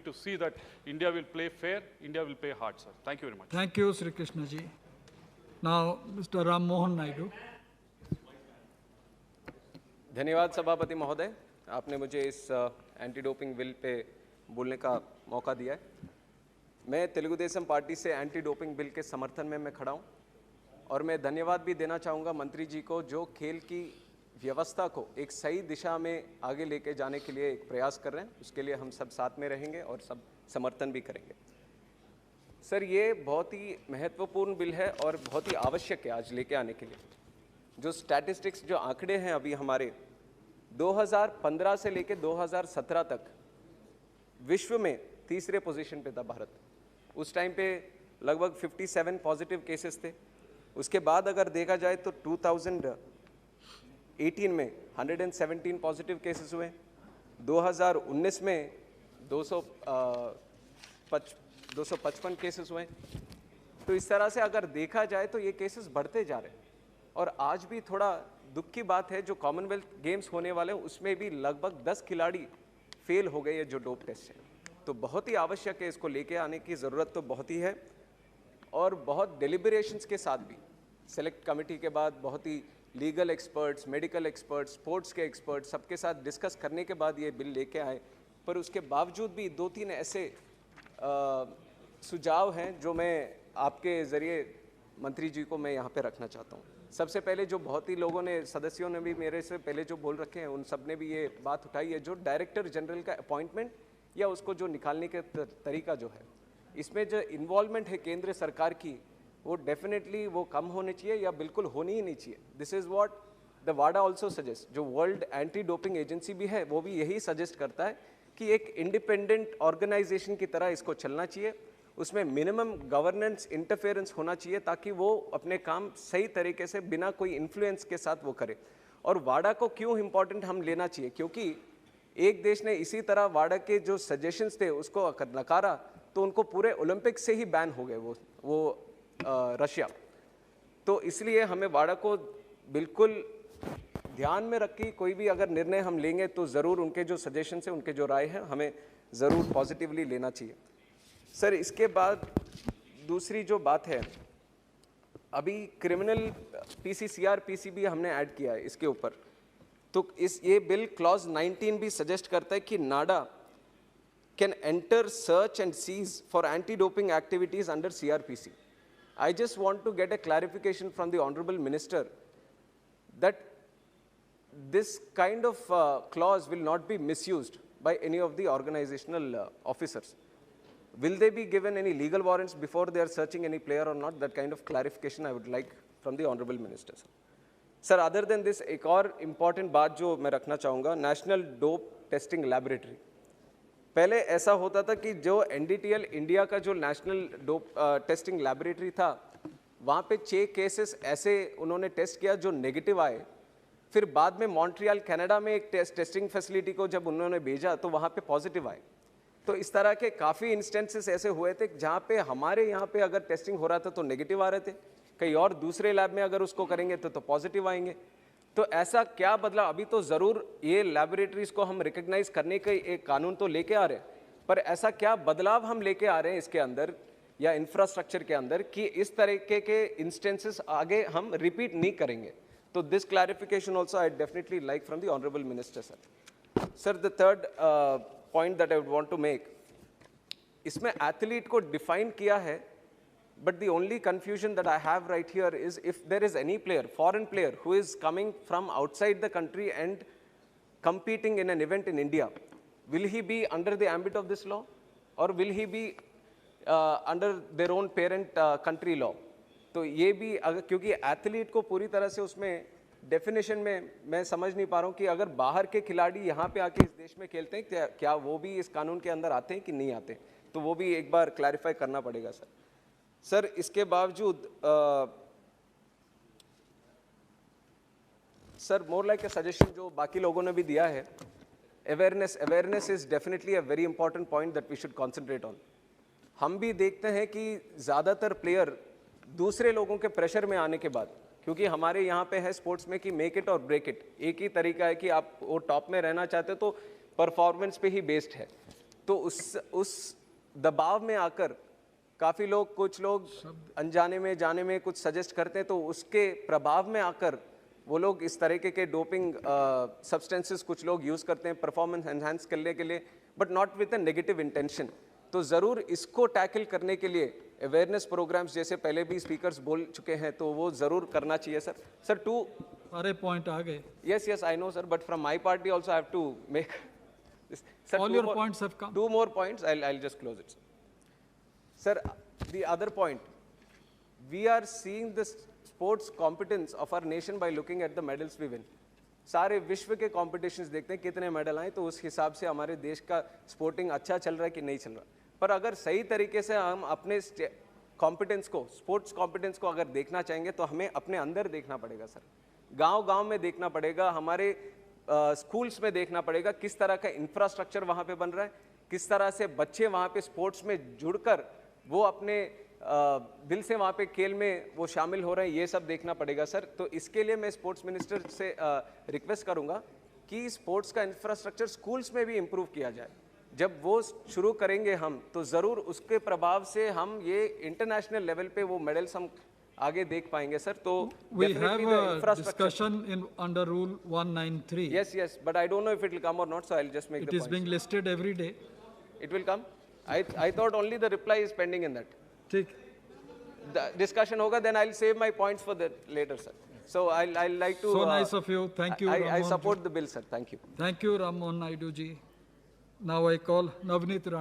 to see that India will play fair, India will play hard, sir. Thank you very much. Thank you, Sri Krishna ji. Now, Mr. Ram Mohan Naidu. धन्यवाद सभापति महोदय, आपने मुझे इस anti doping bill pay बोलने का मौका दिया है। मैं तेलुगु देशम पार्टी से एंटी डोपिंग बिल के समर्थन में मैं खड़ा हूँ और मैं धन्यवाद भी देना चाहूँगा मंत्री जी को, जो खेल की व्यवस्था को एक सही दिशा में आगे लेके जाने के लिए एक प्रयास कर रहे हैं। उसके लिए हम सब साथ में रहेंगे और सब समर्थन भी करेंगे। सर, ये बहुत ही महत्वपूर्ण बिल है और बहुत ही आवश्यक है आज लेके आने के लिए। जो स्टैटिस्टिक्स, जो आंकड़े हैं अभी हमारे 2015 से लेके 2017 तक विश्व में तीसरे पोजीशन पे था भारत। उस टाइम पे लगभग 57 पॉजिटिव केसेस थे। उसके बाद अगर देखा जाए तो 2018 में 117 पॉजिटिव केसेस हुए, 2019 में 255 केसेस हुए। तो इस तरह से अगर देखा जाए तो ये केसेस बढ़ते जा रहे हैं। और आज भी थोड़ा दुख की बात है, जो कॉमनवेल्थ गेम्स होने वाले हैं उसमें भी लगभग 10 खिलाड़ी फेल हो गए ये जो डोप टेस्ट है। तो बहुत ही आवश्यक है, इसको लेके आने की ज़रूरत तो बहुत ही है। और बहुत डेलिब्रेशंस के साथ भी सेलेक्ट कमेटी के बाद बहुत ही legal experts, medical experts, sports के एक्सपर्ट्स सबके साथ डिस्कस करने के बाद ये बिल लेके आए। पर उसके बावजूद भी 2-3 ऐसे सुझाव हैं जो मैं आपके ज़रिए मंत्री जी को मैं यहाँ पे रखना चाहता हूँ। सबसे पहले, जो बहुत ही लोगों ने, सदस्यों ने भी मेरे से पहले जो बोल रखे हैं, उन सब ने भी ये बात उठाई है, जो डायरेक्टर जनरल का अपॉइंटमेंट या उसको जो निकालने का तरीका जो है, इसमें जो इन्वॉल्वमेंट है केंद्र सरकार की, वो डेफिनेटली वो कम होनी चाहिए या बिल्कुल होनी ही नहीं चाहिए। This is what the Wada also suggest. जो वर्ल्ड एंटी डोपिंग एजेंसी भी है वो भी यही सजेस्ट करता है कि एक इंडिपेंडेंट ऑर्गेनाइजेशन की तरह इसको चलना चाहिए। उसमें मिनिमम गवर्नेंस इंटरफेरेंस होना चाहिए ताकि वो अपने काम सही तरीके से बिना कोई इन्फ्लुएंस के साथ वो करे। और वाडा को क्यों इम्पोर्टेंट हम लेना चाहिए, क्योंकि एक देश ने इसी तरह वाडा के जो सजेशंस थे उसको नकारा तो उनको पूरे ओलंपिक से ही बैन हो गए वो रशिया। तो इसलिए हमें वाडा को बिल्कुल ध्यान में रख के कोई भी अगर निर्णय हम लेंगे तो ज़रूर उनके जो सजेशन है, उनके जो राय है, हमें ज़रूर पॉजिटिवली लेना चाहिए। सर, इसके बाद दूसरी जो बात है, अभी क्रिमिनल पीसीसीआर पीसीबी हमने ऐड किया है इसके ऊपर। तो ये बिल क्लॉज 19 भी सजेस्ट करता है कि NADA can enter search and seize for anti doping activities under CrPC. I just want to get a clarification from the Honorable Minister that this kind of clause will not be misused by any of the organizational officers. Will they be given any legal warrants before they are searching any player or not? That kind of clarification I would like from the Honorable Minister. Sir, other than this, एक और important बात जो मैं रखना चाहूँगा, National Dope Testing Laboratory. पहले ऐसा होता था कि जो NDTL इंडिया का जो नेशनल डोप टेस्टिंग लैबोरेटरी था, वहाँ पे 6 केसेस ऐसे उन्होंने टेस्ट किया जो नेगेटिव आए। फिर बाद में मॉन्ट्रियल कनाडा में एक टेस्टिंग फैसिलिटी को जब उन्होंने भेजा तो वहाँ पे पॉजिटिव आए। तो इस तरह के काफ़ी इंस्टेंसेस ऐसे हुए थे जहाँ पे हमारे यहाँ पे अगर टेस्टिंग हो रहा था तो नेगेटिव आ रहे थे, कहीं और दूसरे लैब में अगर उसको करेंगे तो पॉजिटिव आएंगे। तो ऐसा क्या बदला? अभी तो ज़रूर ये लैबोरेटरीज़ को हम रिकग्नाइज़ करने का एक कानून तो लेके आ रहे हैं, पर ऐसा क्या बदलाव हम लेके आ रहे हैं इसके अंदर या इंफ्रास्ट्रक्चर के अंदर कि इस तरीके के इंस्टेंसेस आगे हम रिपीट नहीं करेंगे? तो this clarification also I definitely like from the honourable minister sir. Sir, the third point that I would want to make, इसमें एथलीट को डिफाइन किया है, but the only confusion that I have right here is if there is any player, foreign player, who is coming from outside the country and competing in an event in India, will he be under the ambit of this law or will he be under their own parent country law? तो ये भी अगर, क्योंकि athlete को पूरी तरह से उसमें डेफिनेशन में मैं समझ नहीं पा रहा हूँ कि अगर बाहर के खिलाड़ी यहाँ पे आके इस देश में खेलते हैं क्या वो भी इस कानून के अंदर आते हैं कि नहीं आते? तो वो भी एक बार क्लैरिफाई करना पड़ेगा सर। सर, इसके बावजूद sir, more like a suggestion जो बाकी लोगों ने भी दिया है, awareness is definitely a very important point that we should concentrate on. हम भी देखते हैं कि ज़्यादातर प्लेयर दूसरे लोगों के प्रेशर में आने के बाद, क्योंकि हमारे यहाँ पे है स्पोर्ट्स में कि मेक इट और ब्रेक इट, एक ही तरीका है कि आप वो टॉप में रहना चाहते हो तो परफॉर्मेंस पे ही बेस्ड है। तो उस दबाव में आकर काफ़ी लोग, कुछ लोग अनजाने में जाने में कुछ सजेस्ट करते हैं, तो उसके प्रभाव में आकर वो लोग इस तरीके के डोपिंग सब्सटेंसेस कुछ लोग यूज़ करते हैं परफॉर्मेंस एनहांस करने के लिए, but not with a negative intention. तो ज़रूर इसको टैकल करने के लिए अवेयरनेस प्रोग्राम्स जैसे पहले भी स्पीकर्स बोल चुके हैं, तो वो ज़रूर करना चाहिए सर। सर सारे पॉइंट आ गए। yes, I know, sir, but from my party also I have to make this. Sir, All your points have come. 2 more points, I'll just close it, sir. Sir, the other point, we are seeing the sports competence of our nation by looking at the medals we win. सारे विश्व के competitions देखते हैं कितने medal आए, तो उस हिसाब से हमारे देश का स्पोर्टिंग अच्छा चल रहा है कि नहीं चल रहा। पर अगर सही तरीके से हम अपने कॉम्पिटेंस को, स्पोर्ट्स कॉम्पिटेंस को अगर देखना चाहेंगे तो हमें अपने अंदर देखना पड़ेगा सर। गांव-गांव में देखना पड़ेगा, हमारे स्कूल्स में देखना पड़ेगा किस तरह का इंफ्रास्ट्रक्चर वहाँ पे बन रहा है, किस तरह से बच्चे वहाँ पे स्पोर्ट्स में जुड़कर वो अपने दिल से वहाँ पे खेल में वो शामिल हो रहे हैं, ये सब देखना पड़ेगा सर। तो इसके लिए मैं स्पोर्ट्स मिनिस्टर से रिक्वेस्ट करूँगा कि स्पोर्ट्स का इंफ्रास्ट्रक्चर स्कूल्स में भी इम्प्रूव किया जाए। जब वो शुरू करेंगे हम, तो ज़रूर उसके प्रभाव से हम ये इंटरनेशनल लेवल पे वो मेडल्स हम आगे देख पाएंगे सर। तो We have a discussion in under Rule 193. Yes, but I don't know if it will come or not, so I'll just make It the is point. being listed every day. It will come? I thought only the reply is pending in that. ठीक। The discussion hoga, then I'll save my points for the later, sir. So I'll like to. So nice of you. Thank you, I Ram Mohan support the bill, sir. Thank you. Thank you, Ram Mohan Naidu ji. Now I call Navneet Rana.